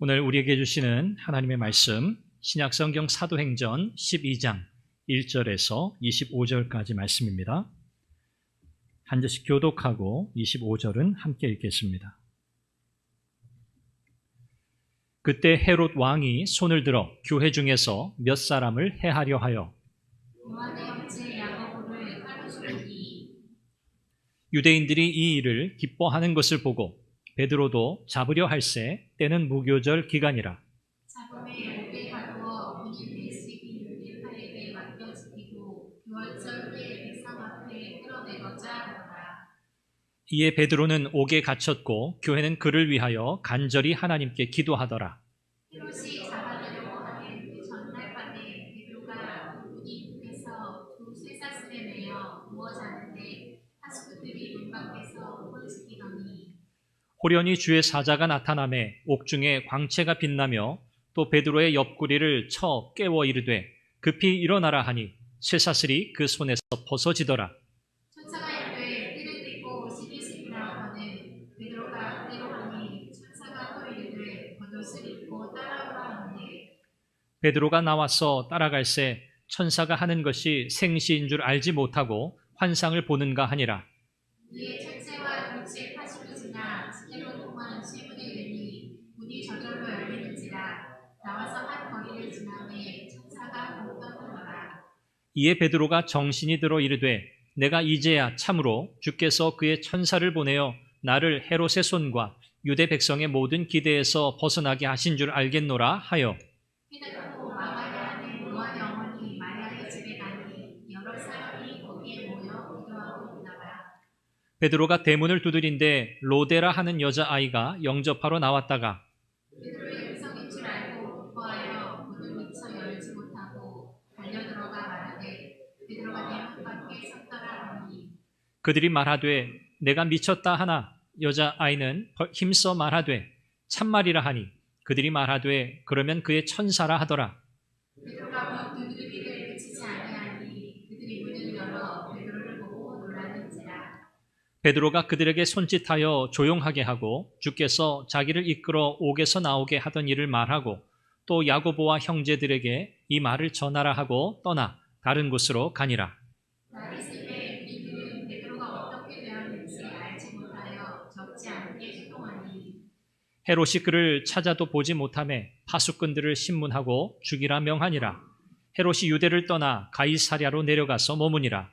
오늘 우리에게 주시는 하나님의 말씀, 신약성경 사도행전 12장 1절에서 25절까지 말씀입니다. 한 절씩 교독하고 25절은 함께 읽겠습니다. 그때 헤롯 왕이 손을 들어 교회 중에서 몇 사람을 해하려 하여 유대인들이 이 일을 기뻐하는 것을 보고 베드로도 잡으려 할새 때는 무교절 기간이라. 이에 베드로는 옥에 갇혔고 교회는 그를 위하여 간절히 하나님께 기도하더라. 호련히 주의 사자가 나타나매 옥중에 광채가 빛나며 또 베드로의 옆구리를 쳐 깨워 이르되 급히 일어나라 하니 쇠사슬이 그 손에서 벗어지더라. 천사가 이르되 띠를 띠고 시기시키라 하거든 베드로가 띠로 하니 천사가 또 이르되 겉옷을 입고 따라오라 하니 베드로가 나와서 따라갈새 천사가 하는 것이 생시인 줄 알지 못하고 환상을 보는가 하니라. 이에 철새와 돌치의 파수로 지나 지대로 통한 시문을 내니 문이 저절로 열리는지라. 나와서 한 거리를 지나매 천사가 곧 떠나더라. 이에 베드로가 정신이 들어 이르되 내가 이제야 참으로 주께서 그의 천사를 보내어 나를 헤롯의 손과 유대 백성의 모든 기대에서 벗어나게 하신 줄 알겠노라 하여 베드로가 대문을 두드린데 로데라 하는 여자아이가 영접하러 나왔다가 베드로의 음성인 줄 알고 기뻐하여 문을 미처 열지 못하고 달려들어가 말하되 베드로가 대문 밖에 섰더라 하니 그들이 말하되 내가 미쳤다 하나 여자아이는 힘써 말하되 참말이라 하니 그들이 말하되 그러면 그의 천사라 하더라. 베드로가 문 두드리기를 그치지 아니하니 그들이 문을 열어 베드로를 보고 놀라는지라. 베드로가 그들에게 손짓하여 조용하게 하고 주께서 자기를 이끌어 옥에서 나오게 하던 일을 말하고 또 야고보와 형제들에게 이 말을 전하라 하고 떠나 다른 곳으로 가니라. 날이 새에 우리들은 베드로가 어떻게 되었는지 알지 못하여 적지 않게 수동하니 헤롯이 그를 찾아도 보지 못하매 파수꾼들을 신문하고 죽이라 명하니라. 헤롯이 유대를 떠나 가이사랴로 내려가서 머무니라.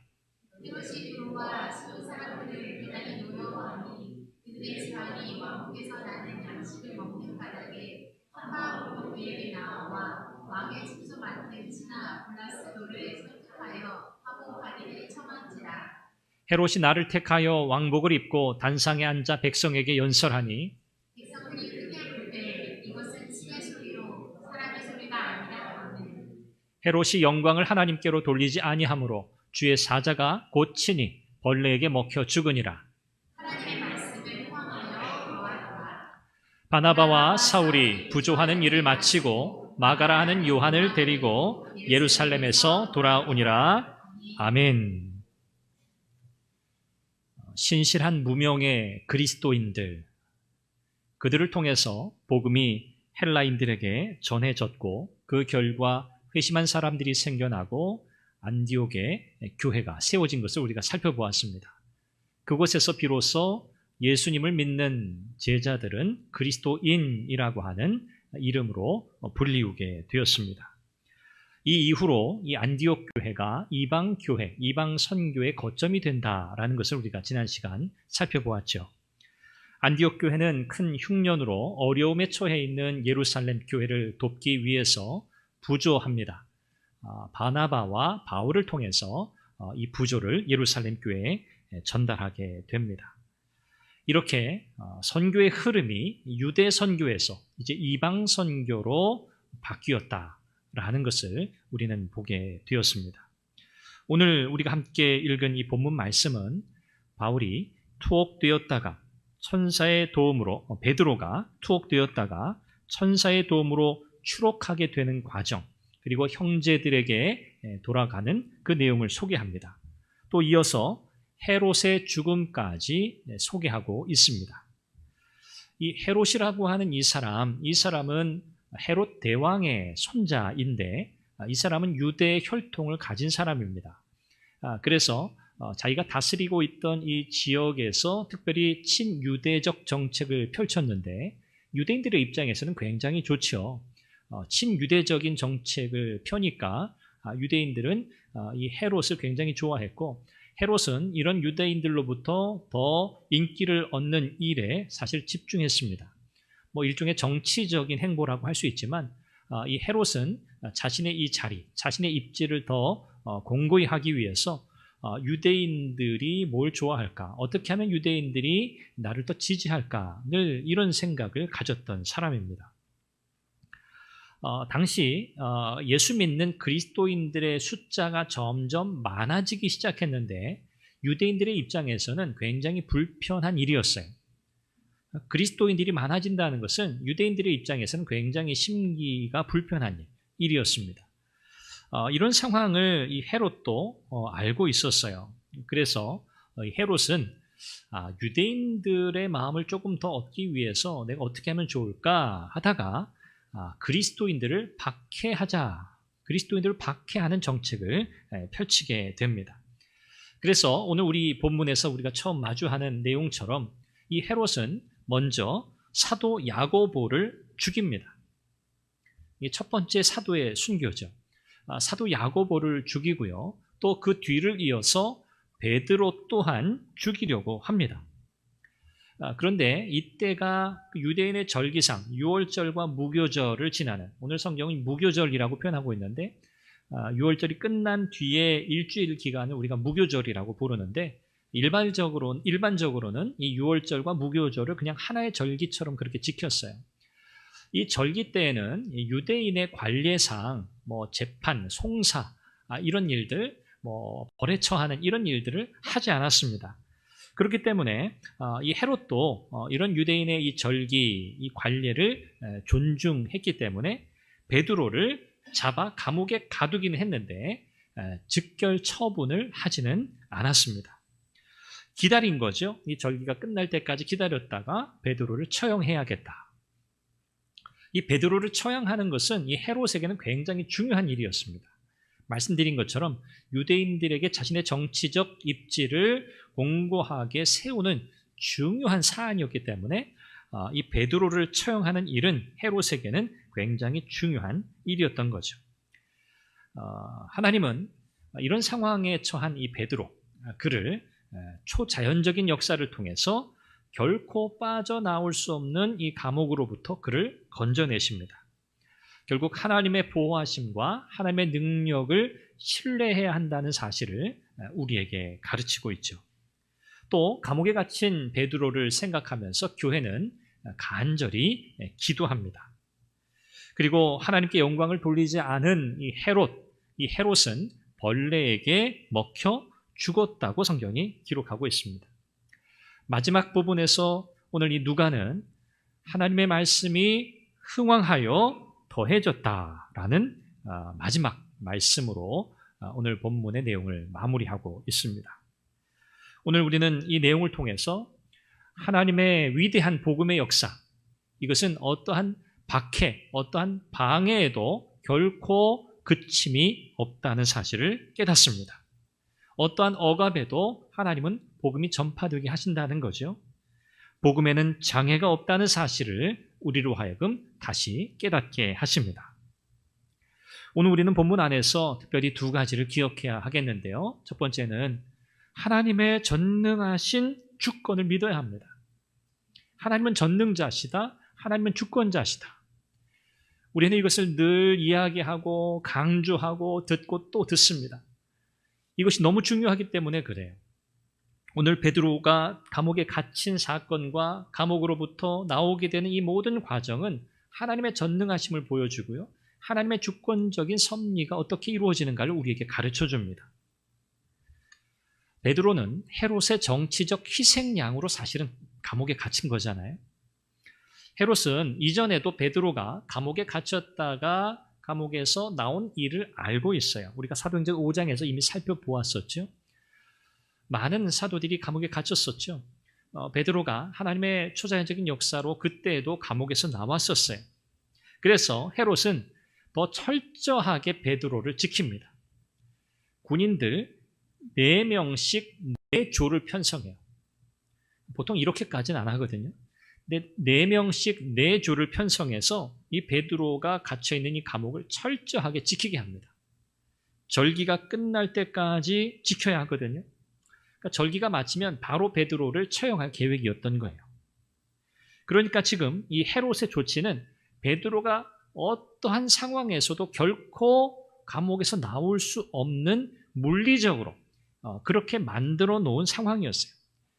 헤롯이 두로와 시돈 사람들을 대단히 노여워하니 그들의 집안이 왕국에서 나는 양식을 먹는 바닥에 한마음으로 그에게 나와 왕의 집수 맡은 신하 블라스도를 설득하여 화목하기를 청한지라. 헤롯이 나를 택하여 왕복을 입고 단상에 앉아 백성에게 연설하니 백성들이 크게 부르되 이것은 신의 소리로 사람의 소리가 아니라 하거든. 헤롯이 영광을 하나님께로 돌리지 아니하므로 주의 사자가 곧 친히 벌레에게 먹혀 죽으니라. 하나님의 말씀을 포함하여 보았다. 바나바와 사울이 부조하는 일을 마치고 마가라 하는 요한을 데리고 예루살렘에서 돌아오니라. 아멘. 신실한 무명의 그리스도인들, 그들을 통해서 복음이 헬라인들에게 전해졌고 그 결과 회심한 사람들이 생겨나고 안디옥에 교회가 세워진 것을 우리가 살펴보았습니다. 그곳에서 비로소 예수님을 믿는 제자들은 그리스도인이라고 하는 이름으로 불리우게 되었습니다. 이 이후로 이 안디옥 교회가 이방 교회, 이방 선교의 거점이 된다라는 것을 우리가 지난 시간 살펴보았죠. 안디옥 교회는 큰 흉년으로 어려움에 처해 있는 예루살렘 교회를 돕기 위해서 부조합니다. 바나바와 바울을 통해서 이 부조를 예루살렘 교회에 전달하게 됩니다. 이렇게 선교의 흐름이 유대 선교에서 이제 이방 선교로 바뀌었다라는 것을 우리는 보게 되었습니다. 오늘 우리가 함께 읽은 이 본문 말씀은 바울이 투옥되었다가 천사의 도움으로 베드로가 투옥되었다가 천사의 도움으로 추록하게 되는 과정, 그리고 형제들에게 돌아가는 그 내용을 소개합니다. 또 이어서 헤롯의 죽음까지 소개하고 있습니다. 이 헤롯이라고 하는 이 사람은 헤롯 대왕의 손자인데 이 사람은 유대의 혈통을 가진 사람입니다. 그래서 자기가 다스리고 있던 이 지역에서 특별히 친유대적 정책을 펼쳤는데 유대인들의 입장에서는 굉장히 좋죠. 친유대적인 정책을 펴니까 유대인들은 이 헤롯을 굉장히 좋아했고 헤롯은 이런 유대인들로부터 더 인기를 얻는 일에 사실 집중했습니다. 뭐 일종의 정치적인 행보라고 할 수 있지만 이 헤롯은 자신의 이 자리, 자신의 입지를 더 공고히 하기 위해서 유대인들이 뭘 좋아할까? 어떻게 하면 유대인들이 나를 더 지지할까? 늘 이런 생각을 가졌던 사람입니다. 당시 예수 믿는 그리스도인들의 숫자가 점점 많아지기 시작했는데 유대인들의 입장에서는 굉장히 불편한 일이었어요. 그리스도인들이 많아진다는 것은 유대인들의 입장에서는 굉장히 심기가 불편한 일이었습니다. 이런 상황을 이 헤롯도 알고 있었어요. 그래서 헤롯은 유대인들의 마음을 조금 더 얻기 위해서 내가 어떻게 하면 좋을까 하다가 그리스도인들을 박해하는 정책을 펼치게 됩니다. 그래서 오늘 우리 본문에서 우리가 처음 마주하는 내용처럼 이 헤롯은 먼저 사도 야고보를 죽입니다. 이게 첫 번째 사도의 순교죠. 사도 야고보를 죽이고요. 또 그 뒤를 이어서 베드로 또한 죽이려고 합니다. 그런데 이때가 유대인의 절기상 유월절과 무교절을 지나는, 오늘 성경은 무교절이라고 표현하고 있는데 유월절이 끝난 뒤에 일주일 기간을 우리가 무교절이라고 부르는데 일반적으로는 이 유월절과 무교절을 그냥 하나의 절기처럼 그렇게 지켰어요. 이 절기 때에는 유대인의 관례상 재판, 송사 이런 일들, 벌에 처하는 이런 일들을 하지 않았습니다. 그렇기 때문에 이 헤롯도 이런 유대인의 이 절기, 이 관례를 존중했기 때문에 베드로를 잡아 감옥에 가두기는 했는데 즉결 처분을 하지는 않았습니다. 기다린 거죠. 이 절기가 끝날 때까지 기다렸다가 베드로를 처형해야겠다. 이 베드로를 처형하는 것은 이 헤롯에게는 굉장히 중요한 일이었습니다. 말씀드린 것처럼 유대인들에게 자신의 정치적 입지를 공고하게 세우는 중요한 사안이었기 때문에 이 베드로를 처형하는 일은 헤롯에게는 굉장히 중요한 일이었던 거죠. 하나님은 이런 상황에 처한 이 베드로, 그를 초자연적인 역사를 통해서 결코 빠져나올 수 없는 이 감옥으로부터 그를 건져내십니다. 결국 하나님의 보호하심과 하나님의 능력을 신뢰해야 한다는 사실을 우리에게 가르치고 있죠. 또 감옥에 갇힌 베드로를 생각하면서 교회는 간절히 기도합니다. 그리고 하나님께 영광을 돌리지 않은 이 헤롯은 벌레에게 먹혀 죽었다고 성경이 기록하고 있습니다. 마지막 부분에서 오늘 이 누가는 하나님의 말씀이 흥왕하여 더해졌다라는 마지막 말씀으로 오늘 본문의 내용을 마무리하고 있습니다. 오늘 우리는 이 내용을 통해서 하나님의 위대한 복음의 역사, 이것은 어떠한 박해, 어떠한 방해에도 결코 그침이 없다는 사실을 깨닫습니다. 어떠한 억압에도 하나님은 복음이 전파되게 하신다는 거죠. 복음에는 장애가 없다는 사실을 우리로 하여금 다시 깨닫게 하십니다. 오늘 우리는 본문 안에서 특별히 두 가지를 기억해야 하겠는데요. 첫 번째는 하나님의 전능하신 주권을 믿어야 합니다. 하나님은 전능자시다. 하나님은 주권자시다. 우리는 이것을 늘 이야기하고 강조하고 듣고 또 듣습니다. 이것이 너무 중요하기 때문에 그래요. 오늘 베드로가 감옥에 갇힌 사건과 감옥으로부터 나오게 되는 이 모든 과정은 하나님의 전능하심을 보여주고요. 하나님의 주권적인 섭리가 어떻게 이루어지는가를 우리에게 가르쳐 줍니다. 베드로는 헤롯의 정치적 희생양으로 사실은 감옥에 갇힌 거잖아요. 헤롯은 이전에도 베드로가 감옥에 갇혔다가 감옥에서 나온 일을 알고 있어요. 우리가 사도행전 5장에서 이미 살펴보았었죠. 많은 사도들이 감옥에 갇혔었죠. 베드로가 하나님의 초자연적인 역사로 그때에도 감옥에서 나왔었어요. 그래서 헤롯은 더 철저하게 베드로를 지킵니다. 군인들 4명씩 4조를 편성해요. 보통 이렇게까지는 안 하거든요. 근데 4명씩 4조를 편성해서 이 베드로가 갇혀있는 이 감옥을 철저하게 지키게 합니다. 절기가 끝날 때까지 지켜야 하거든요. 그러니까 절기가 마치면 바로 베드로를 처형할 계획이었던 거예요. 그러니까 지금 이 헤롯의 조치는 베드로가 어떠한 상황에서도 결코 감옥에서 나올 수 없는 물리적으로 그렇게 만들어 놓은 상황이었어요.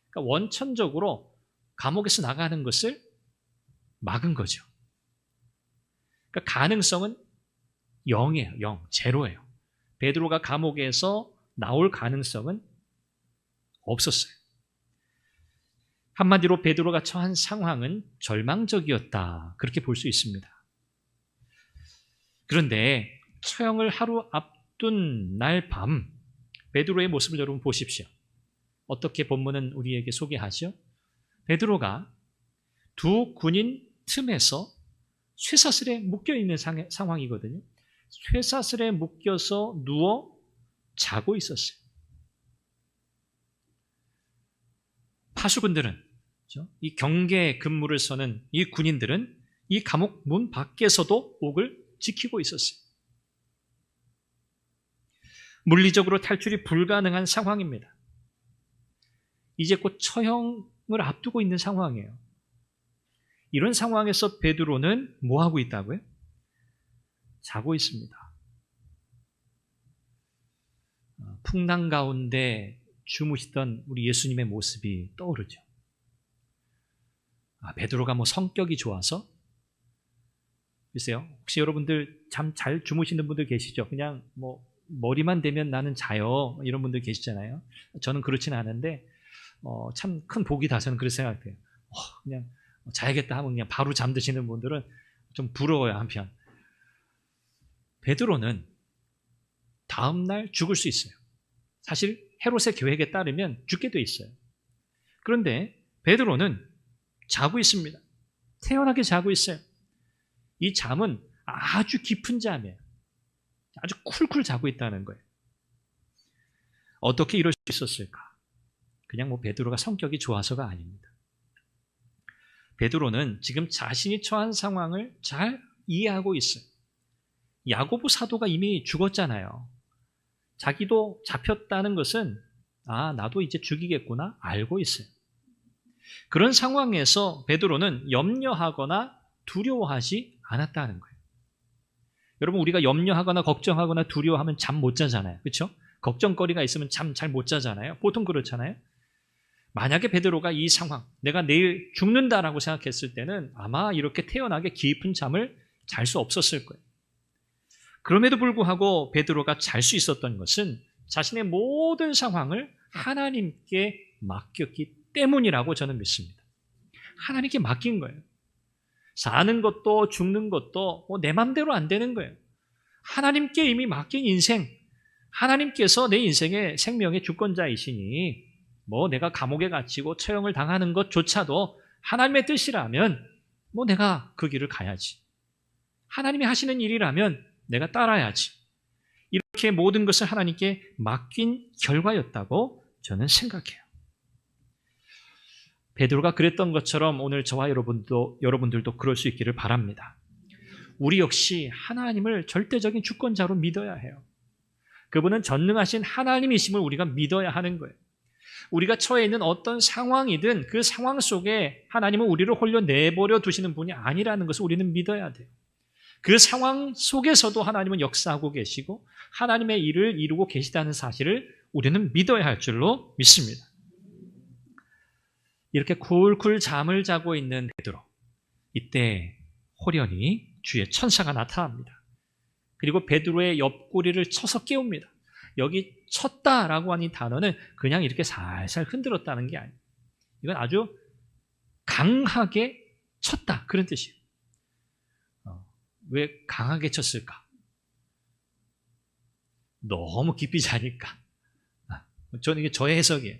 그러니까 원천적으로 감옥에서 나가는 것을 막은 거죠. 그러니까 가능성은 0이에요. 0, 제로예요. 베드로가 감옥에서 나올 가능성은 없었어요. 한마디로 베드로가 처한 상황은 절망적이었다. 그렇게 볼 수 있습니다. 그런데 처형을 하루 앞둔 날 밤 베드로의 모습을 여러분 보십시오. 어떻게 본문은 우리에게 소개하죠? 베드로가 두 군인 틈에서 쇠사슬에 묶여있는 상황이거든요. 쇠사슬에 묶여서 누워 자고 있었어요. 파수꾼들은, 이 경계 근무를 서는 이 군인들은 이 감옥 문 밖에서도 옥을 지키고 있었어요. 물리적으로 탈출이 불가능한 상황입니다. 이제 곧 처형을 앞두고 있는 상황이에요. 이런 상황에서 베드로는 뭐 하고 있다고요? 자고 있습니다. 풍랑 가운데 주무시던 우리 예수님의 모습이 떠오르죠. 베드로가 뭐 성격이 좋아서? 글쎄요. 혹시 여러분들 잠 잘 주무시는 분들 계시죠? 그냥 뭐 머리만 대면 나는 자요. 이런 분들 계시잖아요. 저는 그렇지는 않은데 참 큰 복이다. 저는 그렇게 생각해요. 그냥 자야겠다 하면 그냥 바로 잠드시는 분들은 좀 부러워요, 한편. 베드로는 다음날 죽을 수 있어요. 사실 헤롯의 계획에 따르면 죽게 돼 있어요. 그런데 베드로는 자고 있습니다. 태연하게 자고 있어요. 이 잠은 아주 깊은 잠이에요. 아주 쿨쿨 자고 있다는 거예요. 어떻게 이럴 수 있었을까? 그냥 뭐 베드로가 성격이 좋아서가 아닙니다. 베드로는 지금 자신이 처한 상황을 잘 이해하고 있어요. 야고보 사도가 이미 죽었잖아요. 자기도 잡혔다는 것은 나도 이제 죽이겠구나 알고 있어요. 그런 상황에서 베드로는 염려하거나 두려워하지 않았다는 거예요. 여러분, 우리가 염려하거나 걱정하거나 두려워하면 잠 못 자잖아요. 그렇죠? 걱정거리가 있으면 잠 잘 못 자잖아요. 보통 그렇잖아요. 만약에 베드로가 이 상황, 내가 내일 죽는다라고 생각했을 때는 아마 이렇게 태연하게 깊은 잠을 잘 수 없었을 거예요. 그럼에도 불구하고 베드로가 잘 수 있었던 것은 자신의 모든 상황을 하나님께 맡겼기 때문이라고 저는 믿습니다. 하나님께 맡긴 거예요. 사는 것도 죽는 것도 내 맘대로 안 되는 거예요. 하나님께 이미 맡긴 인생, 하나님께서 내 인생의 생명의 주권자이시니 내가 감옥에 갇히고 처형을 당하는 것조차도 하나님의 뜻이라면 내가 그 길을 가야지. 하나님이 하시는 일이라면 내가 따라야지. 이렇게 모든 것을 하나님께 맡긴 결과였다고 저는 생각해요. 베드로가 그랬던 것처럼 오늘 저와 여러분들도 그럴 수 있기를 바랍니다. 우리 역시 하나님을 절대적인 주권자로 믿어야 해요. 그분은 전능하신 하나님이심을 우리가 믿어야 하는 거예요. 우리가 처해 있는 어떤 상황이든 그 상황 속에 하나님은 우리를 홀려 내버려 두시는 분이 아니라는 것을 우리는 믿어야 돼요. 그 상황 속에서도 하나님은 역사하고 계시고 하나님의 일을 이루고 계시다는 사실을 우리는 믿어야 할 줄로 믿습니다. 이렇게 쿨쿨 잠을 자고 있는 베드로, 이때 호련히 주의 천사가 나타납니다. 그리고 베드로의 옆구리를 쳐서 깨웁니다. 여기 쳤다라고 하는 단어는 그냥 이렇게 살살 흔들었다는 게 아니에요. 이건 아주 강하게 쳤다, 그런 뜻이에요. 왜 강하게 쳤을까? 너무 깊이 자니까. 저는 이게 저의 해석이에요.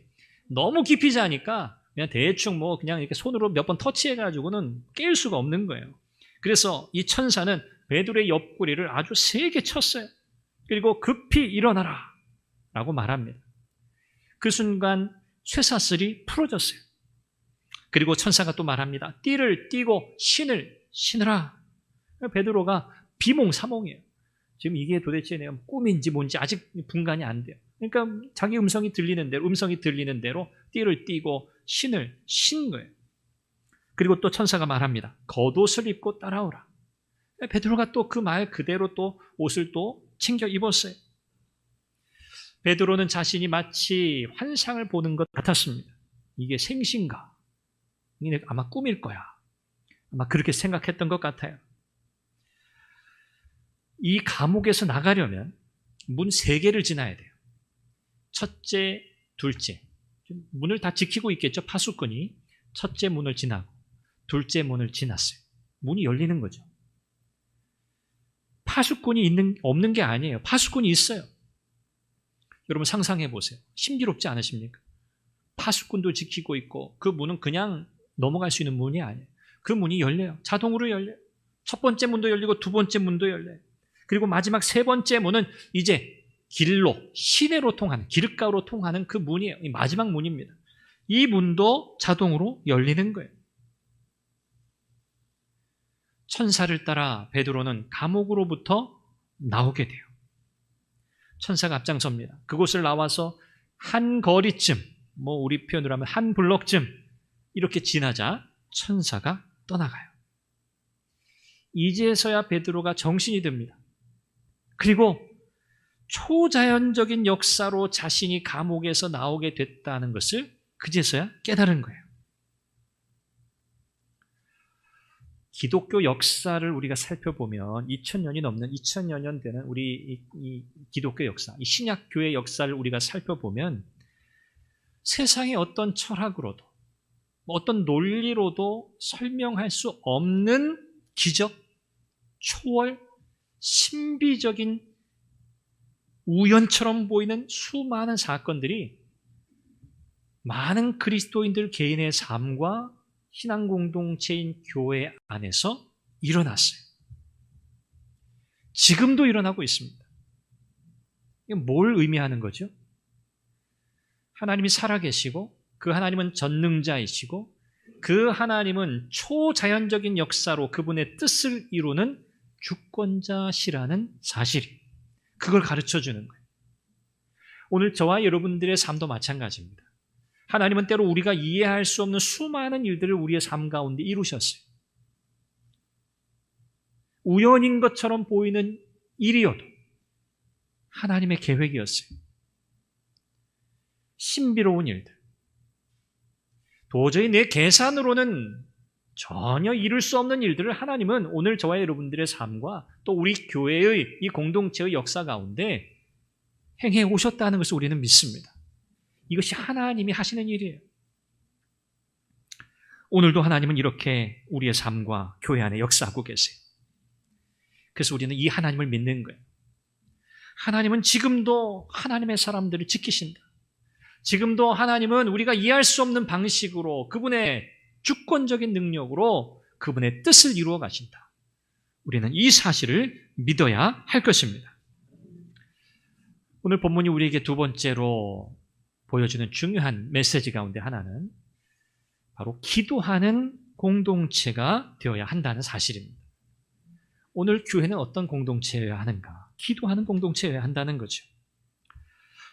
너무 깊이 자니까 그냥 대충 그냥 이렇게 손으로 몇 번 터치해가지고는 깰 수가 없는 거예요. 그래서 이 천사는 베드로의 옆구리를 아주 세게 쳤어요. 그리고 급히 일어나라 라고 말합니다. 그 순간 쇠사슬이 풀어졌어요. 그리고 천사가 또 말합니다. 띠를 띠고 신을 신으라. 베드로가 비몽사몽이에요. 지금 이게 도대체 내가 꿈인지 뭔지 아직 분간이 안 돼요. 그러니까 자기 음성이 들리는 대로 띠를 띠고 신을 신 거예요. 그리고 또 천사가 말합니다. 겉옷을 입고 따라오라. 베드로가 또 그 말 그대로 또 옷을 또 챙겨 입었어요. 베드로는 자신이 마치 환상을 보는 것 같았습니다. 이게 생신가? 이게 아마 꿈일 거야. 아마 그렇게 생각했던 것 같아요. 이 감옥에서 나가려면 문 3개를 지나야 돼요. 첫째, 둘째. 문을 다 지키고 있겠죠, 파수꾼이. 첫째 문을 지나고 둘째 문을 지났어요. 문이 열리는 거죠. 파수꾼이 없는 게 아니에요. 파수꾼이 있어요. 여러분 상상해 보세요. 신비롭지 않으십니까? 파수꾼도 지키고 있고 그 문은 그냥 넘어갈 수 있는 문이 아니에요. 그 문이 열려요. 자동으로 열려요. 첫 번째 문도 열리고 두 번째 문도 열려요. 그리고 마지막 3번째 문은 이제 길로, 시내로 통하는, 길가로 통하는 그 문이에요. 이 마지막 문입니다. 이 문도 자동으로 열리는 거예요. 천사를 따라 베드로는 감옥으로부터 나오게 돼요. 천사가 앞장섭니다. 그곳을 나와서 한 거리쯤, 우리 표현으로 하면 한 블럭쯤 이렇게 지나자 천사가 떠나가요. 이제서야 베드로가 정신이 듭니다. 그리고 초자연적인 역사로 자신이 감옥에서 나오게 됐다는 것을 그제서야 깨달은 거예요. 기독교 역사를 우리가 살펴보면 2000여 년 되는 우리 이 기독교 역사, 이 신약교회 역사를 우리가 살펴보면 세상의 어떤 철학으로도 어떤 논리로도 설명할 수 없는 기적, 초월, 신비적인 우연처럼 보이는 수많은 사건들이 많은 그리스도인들 개인의 삶과 신앙 공동체인 교회 안에서 일어났어요. 지금도 일어나고 있습니다. 이건 뭘 의미하는 거죠? 하나님이 살아계시고 그 하나님은 전능자이시고 그 하나님은 초자연적인 역사로 그분의 뜻을 이루는 주권자시라는 사실이 그걸 가르쳐주는 거예요. 오늘 저와 여러분들의 삶도 마찬가지입니다. 하나님은 때로 우리가 이해할 수 없는 수많은 일들을 우리의 삶 가운데 이루셨어요. 우연인 것처럼 보이는 일이어도 하나님의 계획이었어요. 신비로운 일들. 도저히 내 계산으로는 전혀 이룰 수 없는 일들을 하나님은 오늘 저와 여러분들의 삶과 또 우리 교회의 이 공동체의 역사 가운데 행해 오셨다는 것을 우리는 믿습니다. 이것이 하나님이 하시는 일이에요. 오늘도 하나님은 이렇게 우리의 삶과 교회 안에 역사하고 계세요. 그래서 우리는 이 하나님을 믿는 거예요. 하나님은 지금도 하나님의 사람들을 지키신다. 지금도 하나님은 우리가 이해할 수 없는 방식으로 그분의 주권적인 능력으로 그분의 뜻을 이루어 가신다. 우리는 이 사실을 믿어야 할 것입니다. 오늘 본문이 우리에게 두 번째로 보여주는 중요한 메시지 가운데 하나는 바로 기도하는 공동체가 되어야 한다는 사실입니다. 오늘 교회는 어떤 공동체여야 하는가? 기도하는 공동체여야 한다는 거죠.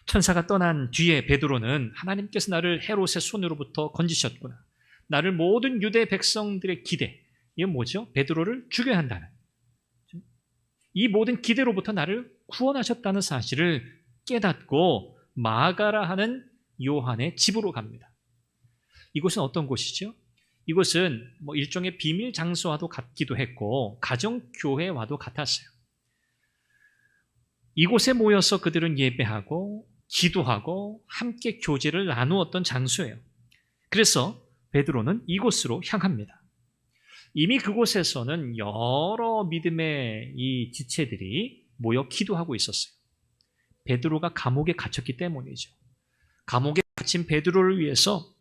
천사가 떠난 뒤에 베드로는 하나님께서 나를 헤롯의 손으로부터 건지셨구나. 나를 모든 유대 백성들의 기대, 이건 뭐죠? 베드로를 죽여야 한다는. 이 모든 기대로부터 나를 구원하셨다는 사실을 깨닫고 마가라 하는 요한의 집으로 갑니다. 이곳은 어떤 곳이죠? 이곳은 일종의 비밀 장소와도 같기도 했고 가정교회와도 같았어요. 이곳에 모여서 그들은 예배하고 기도하고 함께 교제를 나누었던 장소예요. 그래서 베드로는 이곳으로 향합니다. 이미 그곳에서는 여러 믿음의 이 지체들이 모여 기도하고 있었어요. 베드로가 감옥에 갇혔기 때문이죠. 감옥에 갇힌 베드로를 위해서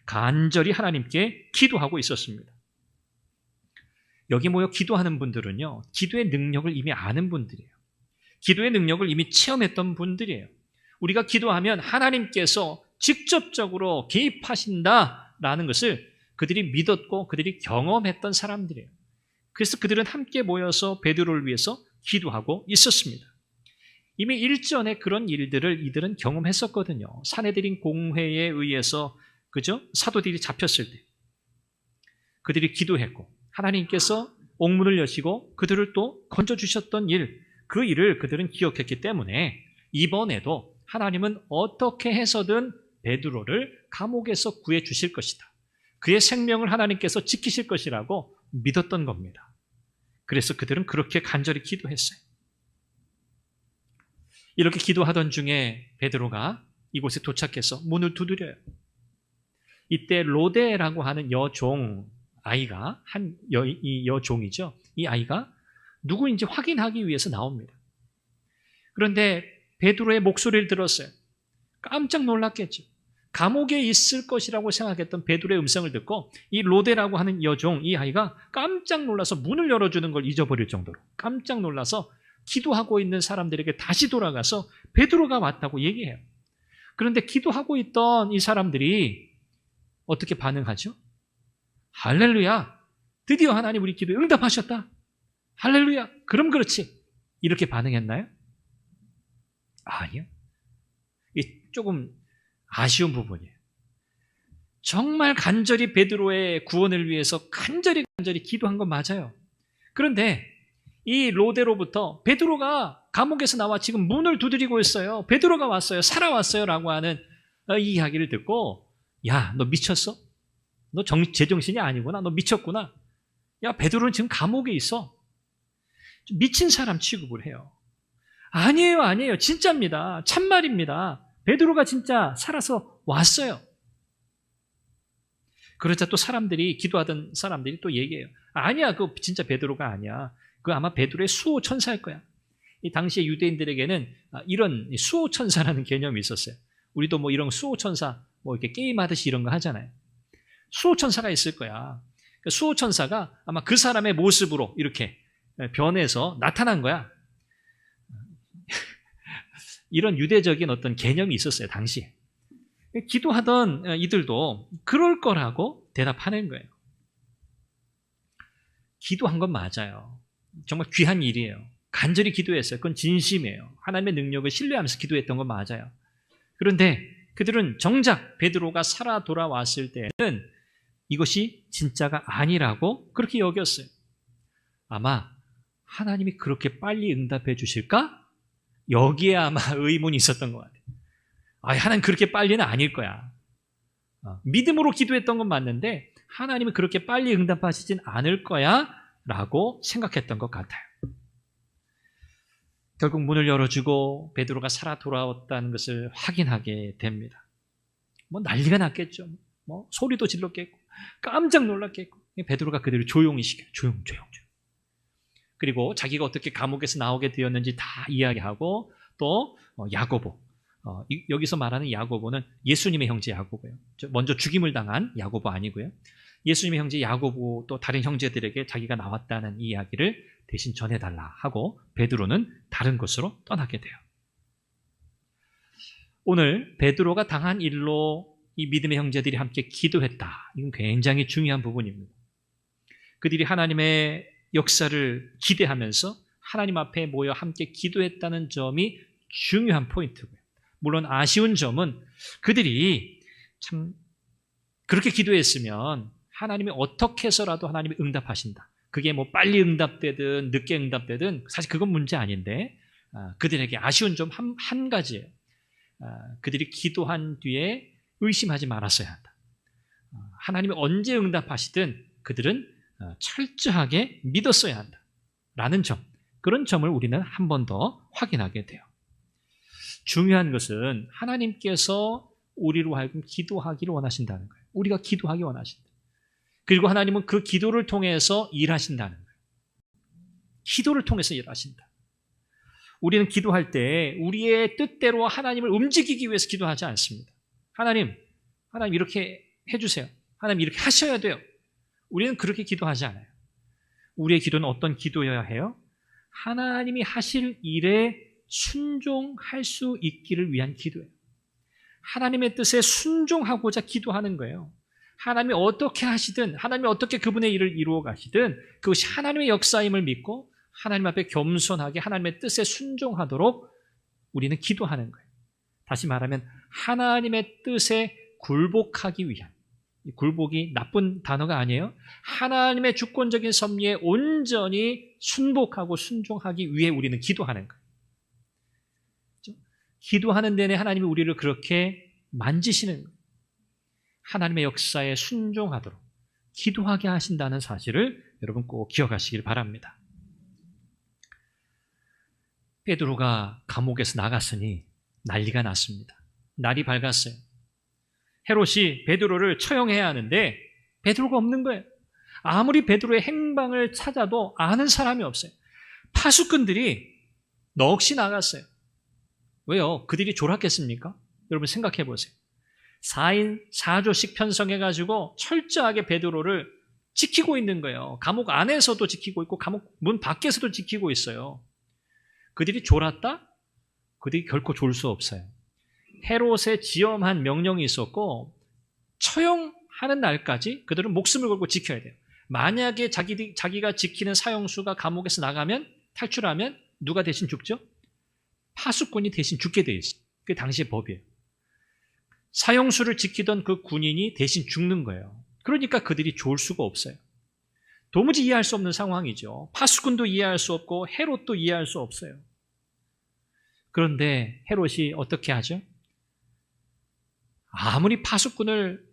간절히 하나님께 기도하고 있었습니다. 여기 모여 기도하는 분들은요, 기도의 능력을 이미 아는 분들이에요. 기도의 능력을 이미 체험했던 분들이에요. 우리가 기도하면 하나님께서 직접적으로 개입하신다라는 것을 그들이 믿었고 그들이 경험했던 사람들이에요. 그래서 그들은 함께 모여서 베드로를 위해서 기도하고 있었습니다. 이미 일전에 그런 일들을 이들은 경험했었거든요. 사내들인 공회에 의해서 그죠? 사도들이 잡혔을 때 그들이 기도했고 하나님께서 옥문을 여시고 그들을 또 건져주셨던 일, 그 일을 그들은 기억했기 때문에 이번에도 하나님은 어떻게 해서든 베드로를 감옥에서 구해주실 것이다. 그의 생명을 하나님께서 지키실 것이라고 믿었던 겁니다. 그래서 그들은 그렇게 간절히 기도했어요. 이렇게 기도하던 중에 베드로가 이곳에 도착해서 문을 두드려요. 이때 로데라고 하는 여종 아이가 이 여종이죠. 이 아이가 누구인지 확인하기 위해서 나옵니다. 그런데 베드로의 목소리를 들었어요. 깜짝 놀랐겠죠. 감옥에 있을 것이라고 생각했던 베드로의 음성을 듣고 이 로데라고 하는 여종, 이 아이가 깜짝 놀라서 문을 열어주는 걸 잊어버릴 정도로 깜짝 놀라서 기도하고 있는 사람들에게 다시 돌아가서 베드로가 왔다고 얘기해요. 그런데 기도하고 있던 이 사람들이 어떻게 반응하죠? 할렐루야! 드디어 하나님 우리 기도에 응답하셨다. 할렐루야! 그럼 그렇지. 이렇게 반응했나요? 아니요. 이게 조금 아쉬운 부분이에요. 정말 간절히 베드로의 구원을 위해서 간절히 기도한 건 맞아요. 그런데 이 로데로부터 베드로가 감옥에서 나와 지금 문을 두드리고 있어요. 베드로가 왔어요. 살아왔어요. 라고 하는 이 이야기를 듣고 야, 너 미쳤어? 너 제정신이 아니구나. 너 미쳤구나. 야, 베드로는 지금 감옥에 있어. 미친 사람 취급을 해요. 아니에요. 진짜입니다. 참말입니다. 베드로가 진짜 살아서 왔어요. 그러자 또 사람들이, 기도하던 사람들이 또 얘기해요. 아니야, 그거 진짜 베드로가 아니야. 그거 아마 베드로의 수호 천사일 거야. 이 당시에 유대인들에게는 이런 수호 천사라는 개념이 있었어요. 우리도 뭐 이런 수호 천사, 뭐 이렇게 게임하듯이 이런 거 하잖아요. 수호 천사가 있을 거야. 수호 천사가 아마 그 사람의 모습으로 이렇게 변해서 나타난 거야. 이런 유대적인 어떤 개념이 있었어요, 당시에. 기도하던 이들도 그럴 거라고 대답하는 거예요. 기도한 건 맞아요. 정말 귀한 일이에요. 간절히 기도했어요. 그건 진심이에요. 하나님의 능력을 신뢰하면서 기도했던 건 맞아요. 그런데 그들은 정작 베드로가 살아 돌아왔을 때는 이것이 진짜가 아니라고 그렇게 여겼어요. 아마 하나님이 그렇게 빨리 응답해 주실까? 여기에 아마 의문이 있었던 것 같아요. 하나님 그렇게 빨리는 아닐 거야. 믿음으로 기도했던 건 맞는데 하나님은 그렇게 빨리 응답하시진 않을 거야 라고 생각했던 것 같아요. 결국 문을 열어주고 베드로가 살아 돌아왔다는 것을 확인하게 됩니다. 뭐 난리가 났겠죠. 뭐 소리도 질렀겠고 깜짝 놀랐겠고 베드로가 그들을 조용히 시켜요. 조용. 그리고 자기가 어떻게 감옥에서 나오게 되었는지 다 이야기하고 또 야고보, 여기서 말하는 야고보는 예수님의 형제 야고보예요. 먼저 죽임을 당한 야고보 아니고요. 예수님의 형제 야고보 또 다른 형제들에게 자기가 나왔다는 이야기를 대신 전해달라 하고 베드로는 다른 곳으로 떠나게 돼요. 오늘 베드로가 당한 일로 이 믿음의 형제들이 함께 기도했다. 이건 굉장히 중요한 부분입니다. 그들이 하나님의 역사를 기대하면서 하나님 앞에 모여 함께 기도했다는 점이 중요한 포인트고요. 물론 아쉬운 점은 그들이 참 그렇게 기도했으면 하나님이 어떻게 해서라도 하나님이 응답하신다. 그게 뭐 빨리 응답되든 늦게 응답되든 사실 그건 문제 아닌데 그들에게 아쉬운 점 한 가지예요. 그들이 기도한 뒤에 의심하지 말았어야 한다. 하나님이 언제 응답하시든 그들은 철저하게 믿었어야 한다. 라는 점, 그런 점을 우리는 한 번 더 확인하게 돼요. 중요한 것은 하나님께서 우리로 하여금 기도하기를 원하신다는 거예요. 우리가 기도하기 원하신다. 그리고 하나님은 그 기도를 통해서 일하신다는 거예요. 기도를 통해서 일하신다. 우리는 기도할 때 우리의 뜻대로 하나님을 움직이기 위해서 기도하지 않습니다. 하나님 이렇게 해주세요. 하나님 이렇게 하셔야 돼요. 우리는 그렇게 기도하지 않아요. 우리의 기도는 어떤 기도여야 해요? 하나님이 하실 일에 순종할 수 있기를 위한 기도예요. 하나님의 뜻에 순종하고자 기도하는 거예요. 하나님이 어떻게 하시든, 하나님이 어떻게 그분의 일을 이루어 가시든 그것이 하나님의 역사임을 믿고 하나님 앞에 겸손하게 하나님의 뜻에 순종하도록 우리는 기도하는 거예요. 다시 말하면 하나님의 뜻에 굴복하기 위한, 굴복이 나쁜 단어가 아니에요. 하나님의 주권적인 섭리에 온전히 순복하고 순종하기 위해 우리는 기도하는 거예요. 기도하는 내내 하나님이 우리를 그렇게 만지시는 거예요. 하나님의 역사에 순종하도록 기도하게 하신다는 사실을 여러분 꼭 기억하시길 바랍니다. 베드로가 감옥에서 나갔으니 난리가 났습니다. 날이 밝았어요. 헤롯이 베드로를 처형해야 하는데 베드로가 없는 거예요. 아무리 베드로의 행방을 찾아도 아는 사람이 없어요. 파수꾼들이 넋이 나갔어요. 왜요? 그들이 졸았겠습니까? 여러분 생각해 보세요. 4인 4조씩 편성해가지고 철저하게 베드로를 지키고 있는 거예요. 감옥 안에서도 지키고 있고 감옥 문 밖에서도 지키고 있어요. 그들이 졸았다? 그들이 결코 졸 수 없어요. 헤롯의 지엄한 명령이 있었고 처형하는 날까지 그들은 목숨을 걸고 지켜야 돼요. 만약에 자기가 지키는 사형수가 감옥에서 나가면, 탈출하면 누가 대신 죽죠? 파수꾼이 대신 죽게 돼 있어요. 그게 당시의 법이에요. 사형수를 지키던 그 군인이 대신 죽는 거예요. 그러니까 그들이 좋을 수가 없어요. 도무지 이해할 수 없는 상황이죠. 파수꾼도 이해할 수 없고 헤롯도 이해할 수 없어요. 그런데 헤롯이 어떻게 하죠? 아무리 파수꾼을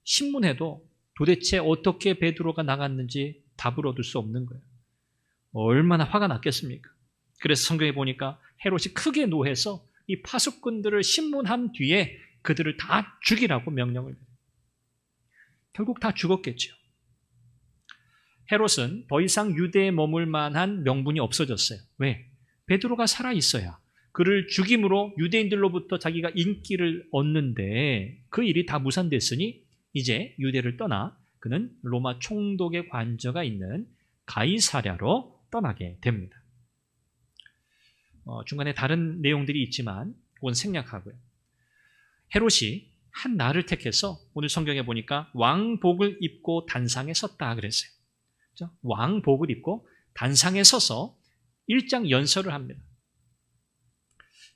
신문해도 도대체 어떻게 베드로가 나갔는지 답을 얻을 수 없는 거예요. 얼마나 화가 났겠습니까? 그래서 성경에 보니까 헤롯이 크게 노해서 이 파수꾼들을 신문한 뒤에 그들을 다 죽이라고 명령을 내려요. 결국 다 죽었겠죠. 헤롯은 더 이상 유대에 머물 만한 명분이 없어졌어요. 왜? 베드로가 살아있어야 그를 죽임으로 유대인들로부터 자기가 인기를 얻는데 그 일이 다 무산됐으니 이제 유대를 떠나 그는 로마 총독의 관저가 있는 가이사랴로 떠나게 됩니다. 중간에 다른 내용들이 있지만 그건 생략하고요. 헤롯이 한 날을 택해서 오늘 성경에 보니까 왕복을 입고 단상에 섰다 그랬어요. 왕복을 입고 단상에 서서 일장 연설을 합니다.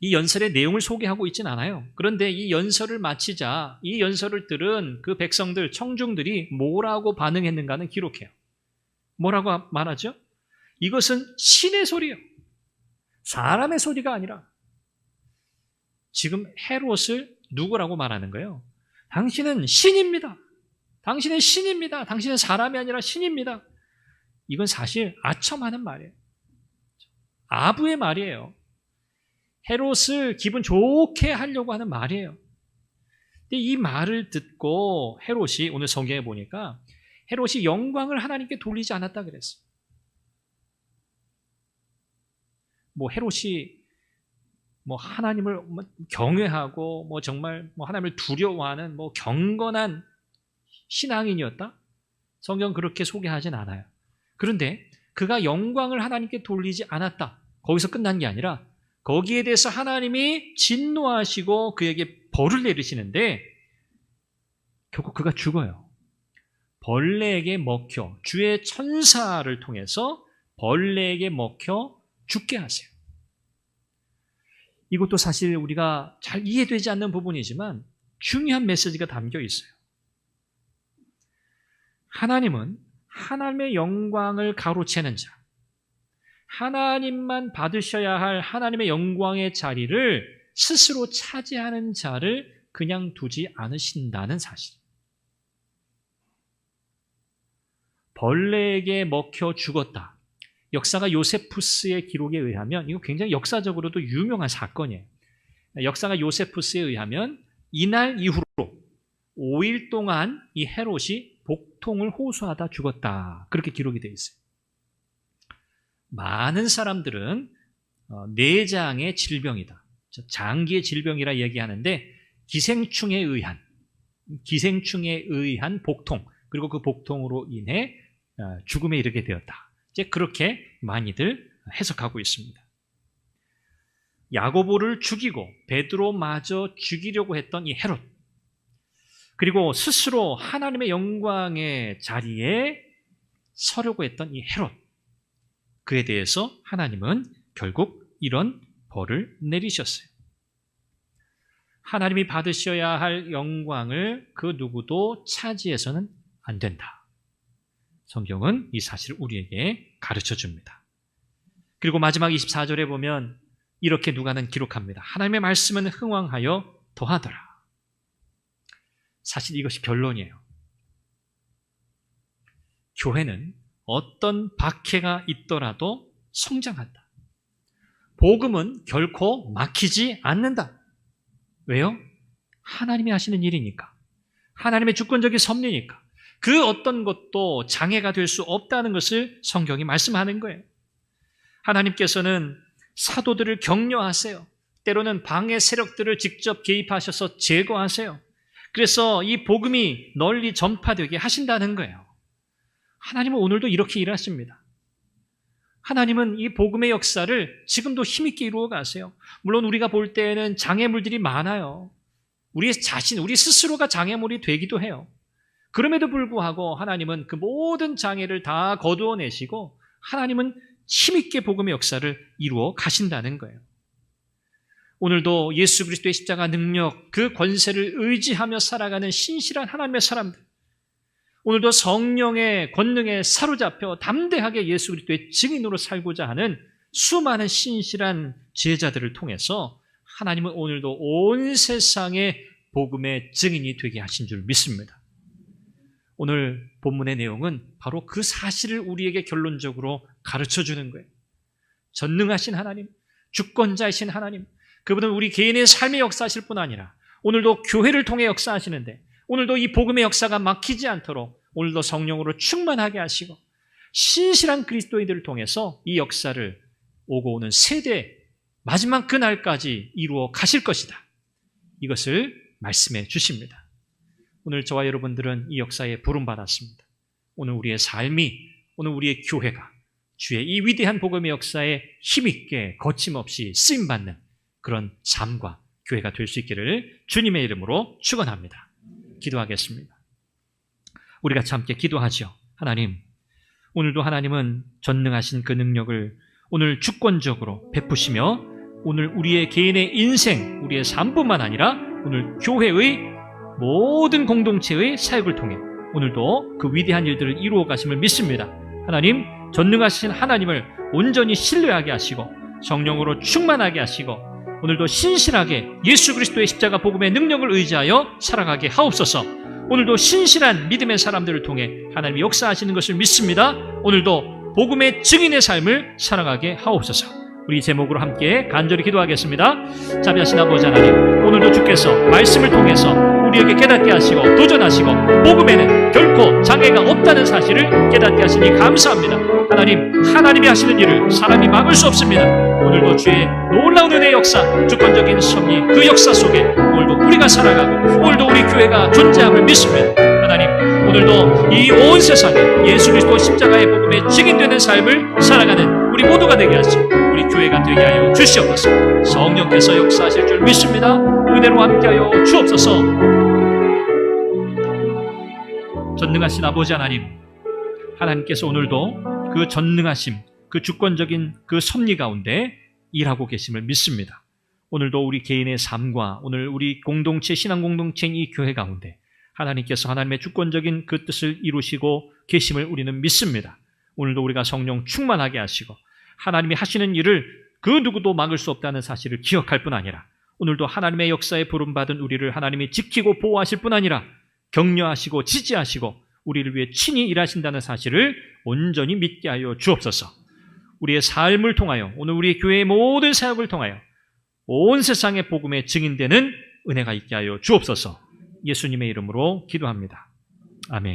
이 연설의 내용을 소개하고 있진 않아요. 그런데 이 연설을 마치자 이 연설을 들은 그 백성들, 청중들이 뭐라고 반응했는가는 기록해요. 뭐라고 말하죠? 이것은 신의 소리예요. 사람의 소리가 아니라. 지금 헤롯을 누구라고 말하는 거예요? 당신은 신입니다. 당신은 신입니다. 당신은 사람이 아니라 신입니다. 이건 사실 아첨하는 말이에요. 아부의 말이에요. 헤롯을 기분 좋게 하려고 하는 말이에요. 근데 이 말을 듣고 헤롯이 오늘 성경에 보니까 헤롯이 영광을 하나님께 돌리지 않았다 그랬어요. 헤롯이 하나님을 경외하고 정말 하나님을 두려워하는 경건한 신앙인이었다? 성경 그렇게 소개하진 않아요. 그런데 그가 영광을 하나님께 돌리지 않았다. 거기서 끝난 게 아니라 거기에 대해서 하나님이 진노하시고 그에게 벌을 내리시는데 결국 그가 죽어요. 벌레에게 먹혀 주의 천사를 통해서 벌레에게 먹혀 죽게 하세요. 이것도 사실 우리가 잘 이해되지 않는 부분이지만 중요한 메시지가 담겨 있어요. 하나님은 하나님의 영광을 가로채는 자, 하나님만 받으셔야 할 하나님의 영광의 자리를 스스로 차지하는 자를 그냥 두지 않으신다는 사실. 벌레에게 먹혀 죽었다. 역사가 요세푸스의 기록에 의하면 이거 굉장히 역사적으로도 유명한 사건이에요. 역사가 요세푸스에 의하면 이날 이후로 5일 동안 이 헤롯이 복통을 호소하다 죽었다. 그렇게 기록이 되어 있어요. 많은 사람들은 내장의 질병이다. 장기의 질병이라 얘기하는데 기생충에 의한 복통, 그리고 그 복통으로 인해 죽음에 이르게 되었다. 이제 그렇게 많이들 해석하고 있습니다. 야고보를 죽이고 베드로마저 죽이려고 했던 이 헤롯, 그리고 스스로 하나님의 영광의 자리에 서려고 했던 이 헤롯, 그에 대해서 하나님은 결국 이런 벌을 내리셨어요. 하나님이 받으셔야 할 영광을 그 누구도 차지해서는 안 된다. 성경은 이 사실을 우리에게 가르쳐 줍니다. 그리고 마지막 24절에 보면 이렇게 누가는 기록합니다. 하나님의 말씀은 흥왕하여 더하더라. 사실 이것이 결론이에요. 교회는 어떤 박해가 있더라도 성장한다. 복음은 결코 막히지 않는다. 왜요? 하나님이 하시는 일이니까. 하나님의 주권적인 섭리니까. 그 어떤 것도 장애가 될 수 없다는 것을 성경이 말씀하는 거예요. 하나님께서는 사도들을 격려하세요. 때로는 방해 세력들을 직접 개입하셔서 제거하세요. 그래서 이 복음이 널리 전파되게 하신다는 거예요. 하나님은 오늘도 이렇게 일하십니다. 하나님은 이 복음의 역사를 지금도 힘있게 이루어 가세요. 물론 우리가 볼 때에는 장애물들이 많아요. 우리 스스로가 장애물이 되기도 해요. 그럼에도 불구하고 하나님은 그 모든 장애를 다 거두어내시고 하나님은 힘있게 복음의 역사를 이루어 가신다는 거예요. 오늘도 예수 그리스도의 십자가 능력, 그 권세를 의지하며 살아가는 신실한 하나님의 사람들, 오늘도 성령의 권능에 사로잡혀 담대하게 예수 그리스도의 증인으로 살고자 하는 수많은 신실한 제자들을 통해서 하나님은 오늘도 온 세상의 복음의 증인이 되게 하신 줄 믿습니다. 오늘 본문의 내용은 바로 그 사실을 우리에게 결론적으로 가르쳐주는 거예요. 전능하신 하나님, 주권자이신 하나님, 그분은 우리 개인의 삶의 역사하실 뿐 아니라 오늘도 교회를 통해 역사하시는데 오늘도 이 복음의 역사가 막히지 않도록 오늘도 성령으로 충만하게 하시고 신실한 그리스도인들을 통해서 이 역사를 오고 오는 세대 마지막 그날까지 이루어 가실 것이다. 이것을 말씀해 주십니다. 오늘 저와 여러분들은 이 역사에 부름받았습니다. 오늘 우리의 삶이, 오늘 우리의 교회가 주의 이 위대한 복음의 역사에 힘있게 거침없이 쓰임받는 그런 삶과 교회가 될 수 있기를 주님의 이름으로 축원합니다. 기도하겠습니다. 우리 같이 함께 기도하죠. 하나님, 오늘도 하나님은 전능하신 그 능력을 오늘 주권적으로 베푸시며 오늘 우리의 개인의 인생, 우리의 삶뿐만 아니라 오늘 교회의 모든 공동체의 사역을 통해 오늘도 그 위대한 일들을 이루어 가심을 믿습니다. 하나님, 전능하신 하나님을 온전히 신뢰하게 하시고 성령으로 충만하게 하시고 오늘도 신실하게 예수 그리스도의 십자가 복음의 능력을 의지하여 살아가게 하옵소서. 오늘도 신실한 믿음의 사람들을 통해 하나님이 역사하시는 것을 믿습니다. 오늘도 복음의 증인의 삶을 살아가게 하옵소서. 우리 제목으로 함께 간절히 기도하겠습니다. 자비하신 아버지 하나님, 오늘도 주께서 말씀을 통해서 우리에게 깨닫게 하시고 도전하시고 복음에는 결코 장애가 없다는 사실을 깨닫게 하시니 감사합니다. 하나님이 하시는 일을 사람이 막을 수 없습니다. 오늘도 주의 놀라운 은혜의 역사, 주권적인 섭리, 그 역사 속에 오늘도 우리가 살아가고 오늘도 우리 교회가 존재함을 믿습니다. 하나님, 오늘도 이 온 세상에 예수 그리스도 십자가의 복음에 증인되는 삶을 살아가는 우리 모두가 되게 하시고 우리 교회가 되게 하여 주시옵소서. 성령께서 역사하실 줄 믿습니다. 은혜로 함께하여 주옵소서. 전능하신 아버지 하나님께서 오늘도 그 전능하심, 그 주권적인 그 섭리 가운데 일하고 계심을 믿습니다. 오늘도 우리 개인의 삶과 오늘 우리 공동체, 신앙 공동체인 이 교회 가운데 하나님께서 하나님의 주권적인 그 뜻을 이루시고 계심을 우리는 믿습니다. 오늘도 우리가 성령 충만하게 하시고 하나님이 하시는 일을 그 누구도 막을 수 없다는 사실을 기억할 뿐 아니라 오늘도 하나님의 역사에 부름받은 우리를 하나님이 지키고 보호하실 뿐 아니라 격려하시고 지지하시고 우리를 위해 친히 일하신다는 사실을 온전히 믿게 하여 주옵소서. 우리의 삶을 통하여 오늘 우리의 교회의 모든 사역을 통하여 온 세상의 복음에 증인되는 은혜가 있게 하여 주옵소서. 예수님의 이름으로 기도합니다. 아멘.